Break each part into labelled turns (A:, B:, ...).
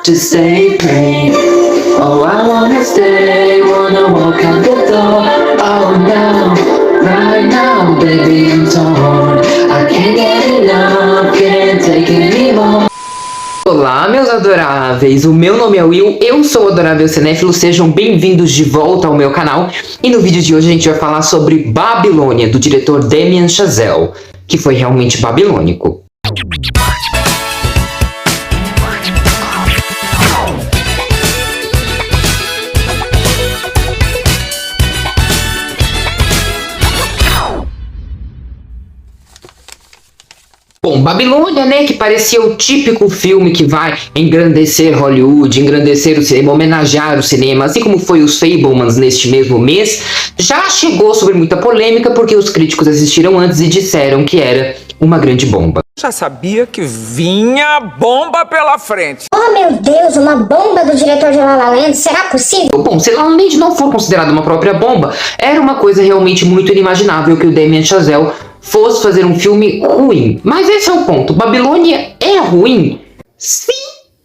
A: to stay free. Oh, I wanna stay, wanna walk out the door. Oh no, right now, baby, I'm torn. I can't get enough, can't take it anymore.
B: Olá, meus adoráveis, o meu nome é Will, eu sou o Adorável Cinéfilo, sejam bem-vindos de volta ao meu canal. E no vídeo de hoje a gente vai falar sobre Babilônia, do diretor Damien Chazelle, que foi realmente babilônico. Bom, Babilônia, né, que parecia o típico filme que vai engrandecer Hollywood, engrandecer o cinema, homenagear o cinema, assim como foi os Fabelmans neste mesmo mês, já chegou sobre muita polêmica porque os críticos assistiram antes e disseram que era uma grande bomba.
C: Já sabia que vinha bomba pela frente.
D: Oh meu Deus, uma bomba do diretor de La La Land, será possível?
B: Bom, se La La Land não for considerada uma própria bomba, era uma coisa realmente muito inimaginável que o Damien Chazelle fosse fazer um filme ruim. Mas esse é o ponto, Babilônia é ruim? Sim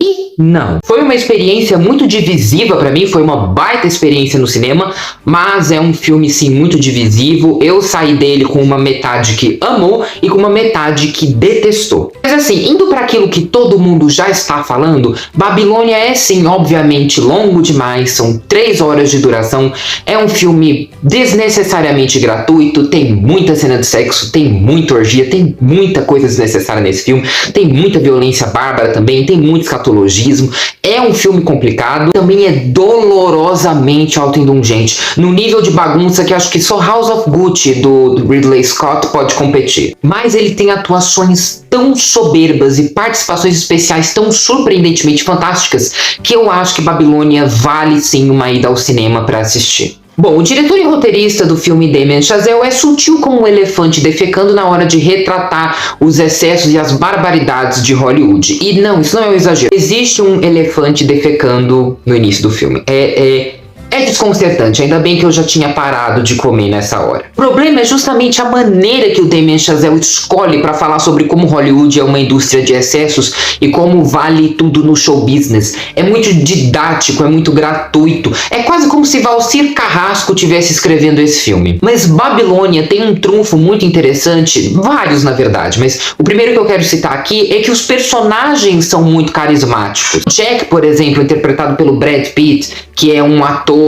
B: e não. Foi uma experiência muito divisiva pra mim, foi uma baita experiência no cinema, mas é um filme sim muito divisivo. Eu saí dele com uma metade que amou e com uma metade que detestou. Mas assim, indo para aquilo que todo mundo já está falando, Babilônia é sim, obviamente, longo demais, são 3 horas de duração, é um filme desnecessariamente gratuito, tem muita cena de sexo, tem muita orgia, tem muita coisa desnecessária nesse filme, tem muita violência bárbara também, tem muito escatologismo. É um filme complicado, também é dolorosamente autoindulgente, no nível de bagunça que acho que só House of Gucci do Ridley Scott pode competir. Mas ele tem atuações tão soberbas e participações especiais tão surpreendentemente fantásticas que eu acho que Babilônia vale sim uma ida ao cinema para assistir. Bom, o diretor e roteirista do filme Damien Chazelle é sutil como um elefante defecando na hora de retratar os excessos e as barbaridades de Hollywood. E não, isso não é um exagero. Existe um elefante defecando no início do filme. É desconcertante, ainda bem que eu já tinha parado de comer nessa hora. O problema é justamente a maneira que o Damien Chazelle escolhe para falar sobre como Hollywood é uma indústria de excessos e como vale tudo no show business. É muito didático, é muito gratuito. É quase como se Valcir Carrasco estivesse escrevendo esse filme. Mas Babilônia tem um trunfo muito interessante, vários na verdade, mas o primeiro que eu quero citar aqui é que os personagens são muito carismáticos. Jack, por exemplo, interpretado pelo Brad Pitt, que é um ator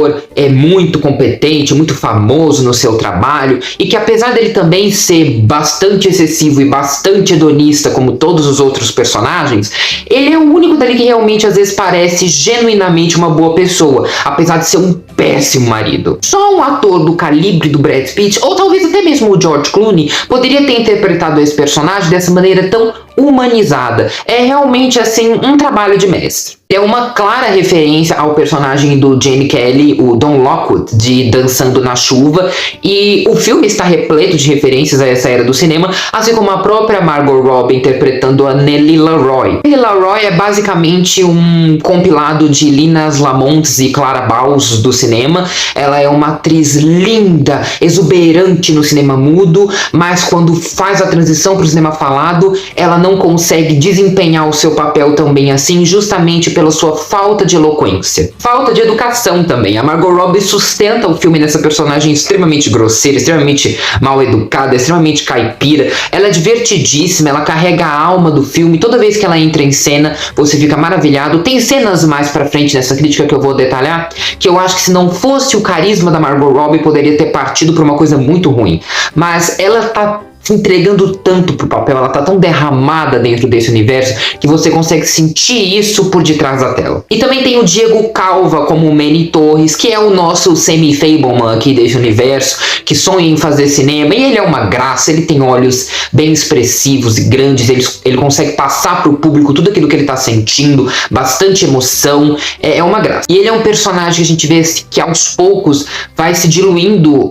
B: muito competente, muito famoso no seu trabalho e que apesar dele também ser bastante excessivo e bastante hedonista como todos os outros personagens, ele é o único dali que realmente às vezes parece genuinamente uma boa pessoa, apesar de ser um péssimo marido. Só um ator do calibre do Brad Pitt, ou talvez até mesmo o George Clooney, poderia ter interpretado esse personagem dessa maneira tão humanizada. É realmente assim um trabalho de mestre. É uma clara referência ao personagem do Gene Kelly, o Don Lockwood, de Dançando na Chuva, e o filme está repleto de referências a essa era do cinema, assim como a própria Margot Robbie interpretando a Nellie LaRoy. Nellie LaRoy é basicamente um compilado de Linas Lamontes e Clara Bows do cinema. Ela é uma atriz linda, exuberante no cinema mudo, mas quando faz a transição para o cinema falado, ela não consegue desempenhar o seu papel tão bem assim, justamente pela sua falta de eloquência. Falta de educação também. A Margot Robbie sustenta o filme nessa personagem extremamente grosseira, extremamente mal educada, extremamente caipira. Ela é divertidíssima, ela carrega a alma do filme. Toda vez que ela entra em cena, você fica maravilhado. Tem cenas mais pra frente nessa crítica que eu vou detalhar, que eu acho que se não fosse o carisma da Margot Robbie, poderia ter partido pra uma coisa muito ruim. Mas ela tá entregando tanto pro papel, ela tá tão derramada dentro desse universo que você consegue sentir isso por detrás da tela. E também tem o Diego Calva como o Manny Torres, que é o nosso semi-Fableman aqui desse universo, que sonha em fazer cinema, e ele é uma graça, ele tem olhos bem expressivos e grandes, ele consegue passar pro público tudo aquilo que ele tá sentindo, bastante emoção, é uma graça. E ele é um personagem que a gente vê que aos poucos vai se diluindo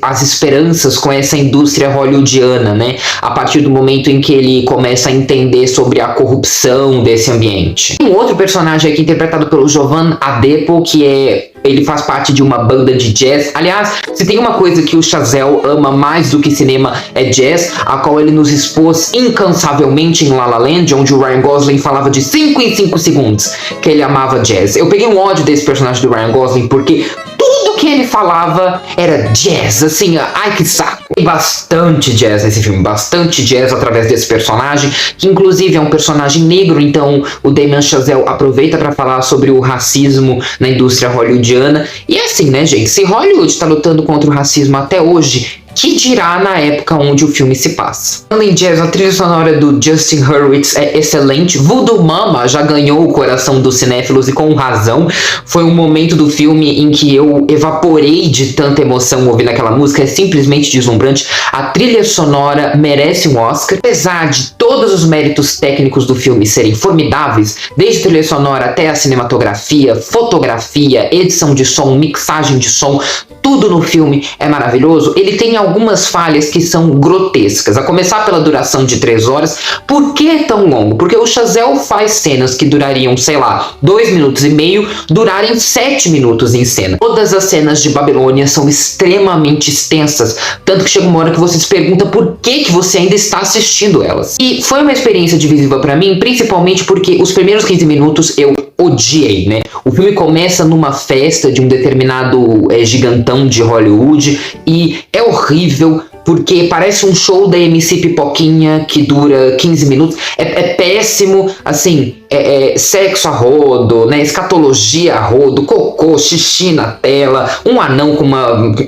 B: as esperanças com essa indústria hollywoodiana hollywoodiana, né? A partir do momento em que ele começa a entender sobre a corrupção desse ambiente. Um outro personagem aqui interpretado pelo Jovan Adepo, ele faz parte de uma banda de jazz. Aliás, se tem uma coisa que o Chazelle ama mais do que cinema é jazz, a qual ele nos expôs incansavelmente em La La Land, onde o Ryan Gosling falava de 5 em 5 segundos que ele amava jazz. Eu peguei um ódio desse personagem do Ryan Gosling porque tudo que ele falava era jazz, assim, ai que saco. Tem bastante jazz nesse filme, bastante jazz através desse personagem, que inclusive é um personagem negro, então o Damien Chazelle aproveita para falar sobre o racismo na indústria hollywoodiana. E é assim, né, gente, se Hollywood tá lutando contra o racismo até hoje, que dirá na época onde o filme se passa. Falando em jazz, a trilha sonora do Justin Hurwitz é excelente. Voodoo Mama já ganhou o coração dos cinéfilos e com razão. Foi um momento do filme em que eu evaporei de tanta emoção ouvindo aquela música. É simplesmente deslumbrante. A trilha sonora merece um Oscar. Apesar de todos os méritos técnicos do filme serem formidáveis, desde a trilha sonora até a cinematografia, fotografia, edição de som, mixagem de som, tudo no filme é maravilhoso. Ele tem algumas falhas que são grotescas, a começar pela duração de 3 horas. Por que tão longo? Porque o Chazelle faz cenas que durariam, sei lá, 2 minutos e meio, durarem 7 minutos em cena. Todas as cenas de Babilônia são extremamente extensas, tanto que chega uma hora que você se pergunta por que você ainda está assistindo elas. E foi uma experiência divisiva pra mim, principalmente porque os primeiros 15 minutos eu odiei, né? O filme começa numa festa de um determinado gigantão de Hollywood e é horrível porque parece um show da MC Pipoquinha que dura 15 minutos. É péssimo, assim, sexo a rodo, né? Escatologia a rodo, cocô, xixi na tela, um anão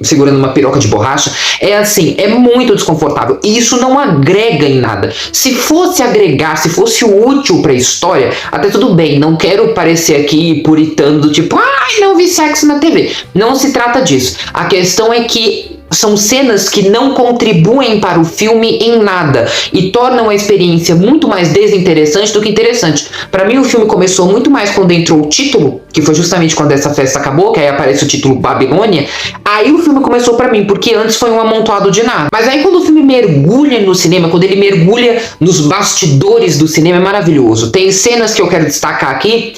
B: segurando uma piroca de borracha. É assim, é muito desconfortável. E isso não agrega em nada. Se fosse agregar, se fosse útil pra história, até tudo bem. Não quero parecer aqui puritano do tipo, ai, não vi sexo na TV. Não se trata disso. A questão é que são cenas que não contribuem para o filme em nada e tornam a experiência muito mais desinteressante do que interessante. Para mim, o filme começou muito mais quando entrou o título, que foi justamente quando essa festa acabou, que aí aparece o título Babilônia. Aí o filme começou para mim, porque antes foi um amontoado de nada. Mas aí quando o filme mergulha no cinema, quando ele mergulha nos bastidores do cinema, é maravilhoso. Tem cenas que eu quero destacar aqui,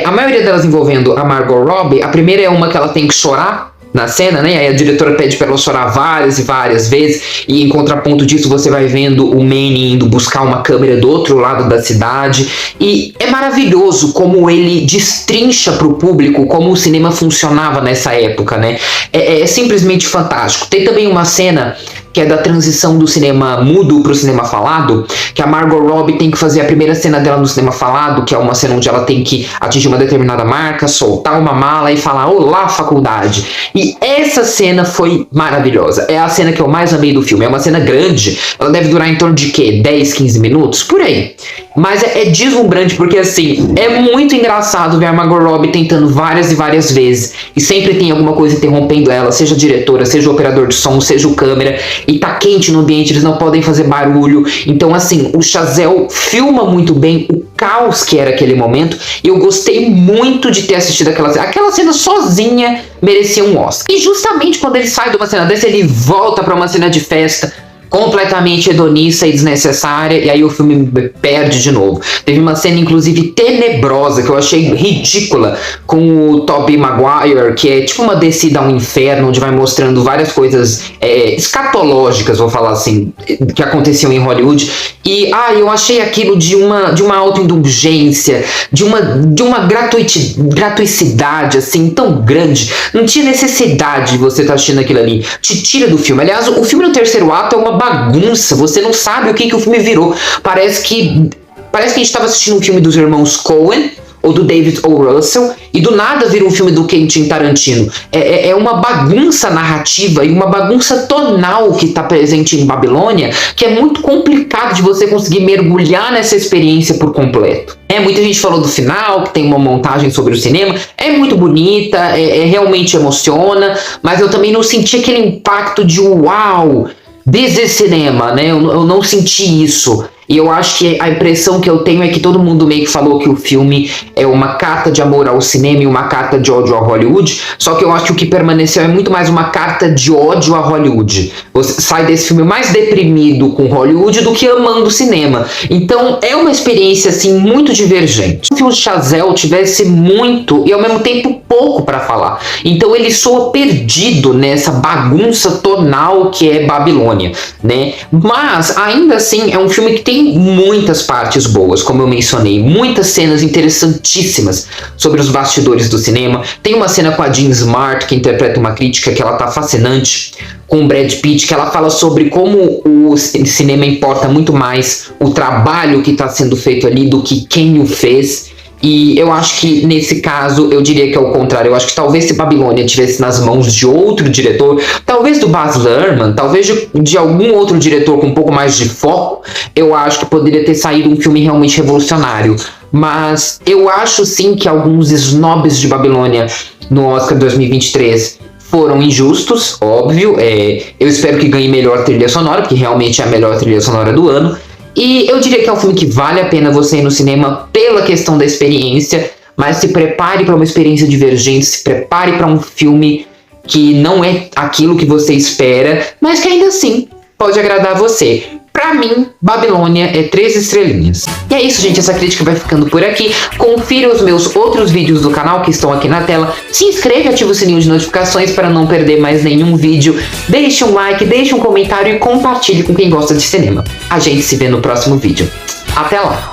B: a maioria delas envolvendo a Margot Robbie. A primeira é uma que ela tem que chorar na cena, né? Aí a diretora pede pra ela chorar várias e várias vezes, e em contraponto disso você vai vendo o Manny indo buscar uma câmera do outro lado da cidade, e é maravilhoso como ele destrincha pro público como o cinema funcionava nessa época, né? É simplesmente fantástico. Tem também uma cena que é da transição do cinema mudo pro cinema falado, que a Margot Robbie tem que fazer a primeira cena dela no cinema falado, que é uma cena onde ela tem que atingir uma determinada marca, soltar uma mala e falar olá faculdade. E essa cena foi maravilhosa. É a cena que eu mais amei do filme. É uma cena grande, ela deve durar em torno de quê? 10, 15 minutos? Por aí. Mas é deslumbrante porque, assim, é muito engraçado ver a Margot Robbie tentando várias e várias vezes, e sempre tem alguma coisa interrompendo ela, seja a diretora, seja o operador de som, seja o câmera, e tá quente no ambiente, eles não podem fazer barulho. Então, assim, o Chazelle filma muito bem o caos que era aquele momento, e eu gostei muito de ter assistido aquela cena. Aquela cena sozinha merecia um Oscar. E justamente quando ele sai de uma cena dessa, ele volta pra uma cena de festa completamente hedonista e desnecessária, e aí o filme me perde de novo. Teve uma cena, inclusive, tenebrosa, que eu achei ridícula, com o Tobey Maguire, que é tipo uma descida ao inferno, onde vai mostrando várias coisas escatológicas, vou falar assim, que aconteciam em Hollywood, e eu achei aquilo de uma autoindulgência, de uma gratuicidade, assim, tão grande. Não tinha necessidade de você estar assistindo aquilo ali. Te tira do filme. Aliás, o filme no terceiro ato é uma bagunça, você não sabe o que o filme virou. Parece que a gente estava assistindo um filme dos irmãos Coen ou do David O. Russell, e do nada vira um filme do Quentin Tarantino. É uma bagunça narrativa e uma bagunça tonal que está presente em Babilônia, que é muito complicado de você conseguir mergulhar nessa experiência por completo. Muita gente falou do final, que tem uma montagem sobre o cinema, é muito bonita, realmente emociona, mas eu também não senti aquele impacto de uau, this is cinema, né? Eu não senti isso. E eu acho que a impressão que eu tenho é que todo mundo meio que falou que o filme é uma carta de amor ao cinema e uma carta de ódio a Hollywood. Só que eu acho que o que permaneceu é muito mais uma carta de ódio a Hollywood. Você sai desse filme mais deprimido com Hollywood do que amando o cinema. Então é uma experiência assim muito divergente. Se o Chazelle tivesse muito e ao mesmo tempo pouco para falar. Então ele soa perdido nessa bagunça tonal que é Babilônia, né? Mas ainda assim é um filme que tem muitas partes boas, como eu mencionei, muitas cenas interessantíssimas sobre os bastidores do cinema. Tem uma cena com a Jean Smart, que interpreta uma crítica que ela tá fascinante, com o Brad Pitt, que ela fala sobre como o cinema importa muito mais o trabalho que está sendo feito ali do que quem o fez. E eu acho que nesse caso eu diria que é o contrário. Eu acho que talvez se Babilônia estivesse nas mãos de outro diretor, talvez do Baz Luhrmann, talvez de algum outro diretor com um pouco mais de foco, eu acho que poderia ter saído um filme realmente revolucionário. Mas eu acho sim que alguns snobs de Babilônia no Oscar 2023 foram injustos, óbvio. Eu espero que ganhe melhor trilha sonora, porque realmente é a melhor trilha sonora do ano. E eu diria que é um filme que vale a pena você ir no cinema pela questão da experiência, mas se prepare para uma experiência divergente, se prepare para um filme que não é aquilo que você espera, mas que ainda assim pode agradar você. Pra mim, Babilônia é 3 estrelinhas. E é isso, gente. Essa crítica vai ficando por aqui. Confira os meus outros vídeos do canal que estão aqui na tela. Se inscreve e ativa o sininho de notificações para não perder mais nenhum vídeo. Deixe um like, deixe um comentário e compartilhe com quem gosta de cinema. A gente se vê no próximo vídeo. Até lá!